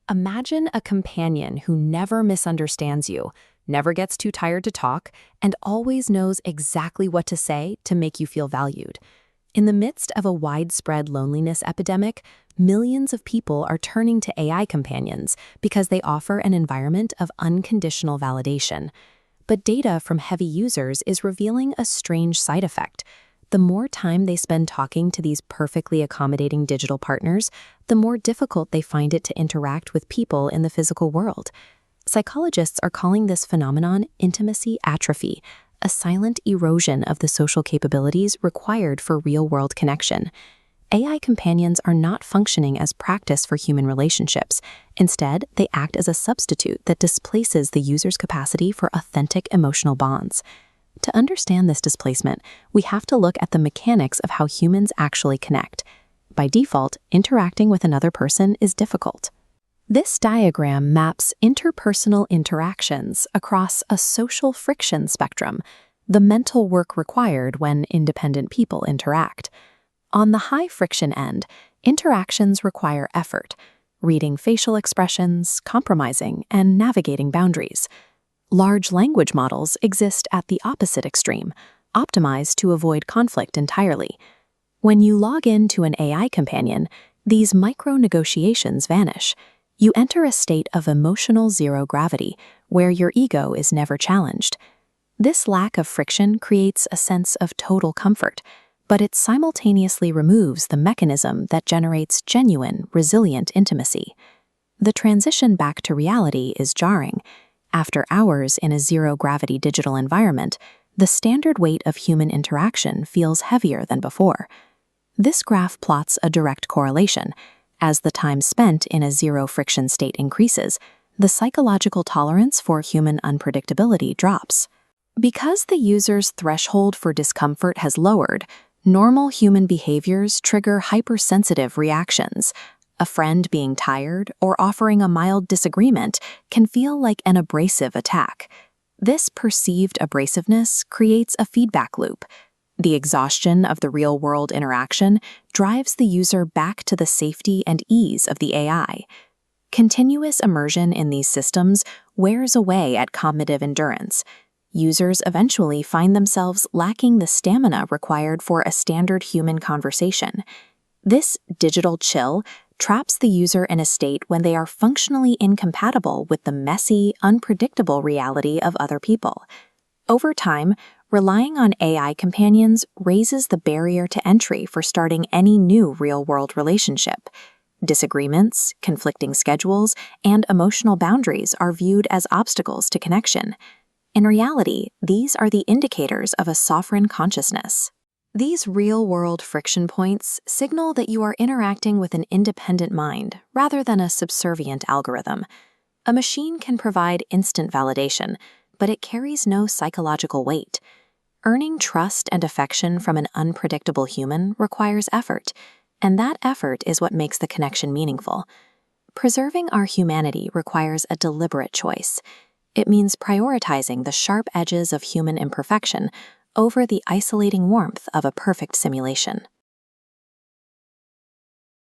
Imagine a companion who never misunderstands you, never gets too tired to talk, and always knows exactly what to say to make you feel valued. In the midst of a widespread loneliness epidemic, millions of people are turning to AI companions because they offer an environment of unconditional validation. But data from heavy users is revealing a strange side effect. The more time they spend talking to these perfectly accommodating digital partners, the more difficult they find it to interact with people in the physical world. Psychologists are calling this phenomenon intimacy atrophy, a silent erosion of the social capabilities required for real-world connection. AI companions are not functioning as practice for human relationships. Instead, they act as a substitute that displaces the user's capacity for authentic emotional bonds. To understand this displacement, we have to look at the mechanics of how humans actually connect. By default, interacting with another person is difficult. This diagram maps interpersonal interactions across a social friction spectrum, the mental work required when independent people interact. On the high friction end, interactions require effort, reading facial expressions, compromising, and navigating boundaries. Large language models exist at the opposite extreme, optimized to avoid conflict entirely. When you log in to an AI companion, these micro-negotiations vanish. You enter a state of emotional zero gravity, where your ego is never challenged. This lack of friction creates a sense of total comfort, but it simultaneously removes the mechanism that generates genuine, resilient intimacy. The transition back to reality is jarring. After hours in a zero-gravity digital environment, the standard weight of human interaction feels heavier than before. This graph plots a direct correlation. As the time spent in a zero-friction state increases, the psychological tolerance for human unpredictability drops. Because the user's threshold for discomfort has lowered, normal human behaviors trigger hypersensitive reactions. A friend being tired or offering a mild disagreement can feel like an abrasive attack. This perceived abrasiveness creates a feedback loop. The exhaustion of the real-world interaction drives the user back to the safety and ease of the AI. Continuous immersion in these systems wears away at cognitive endurance. Users eventually find themselves lacking the stamina required for a standard human conversation. This digital chill traps the user in a state when they are functionally incompatible with the messy, unpredictable reality of other people. Over time, relying on AI companions raises the barrier to entry for starting any new real-world relationship. Disagreements, conflicting schedules, and emotional boundaries are viewed as obstacles to connection. In reality, these are the indicators of a sovereign consciousness. These real-world friction points signal that you are interacting with an independent mind rather than a subservient algorithm. A machine can provide instant validation, but it carries no psychological weight. Earning trust and affection from an unpredictable human requires effort, and that effort is what makes the connection meaningful. Preserving our humanity requires a deliberate choice. It means prioritizing the sharp edges of human imperfection over the isolating warmth of a perfect simulation.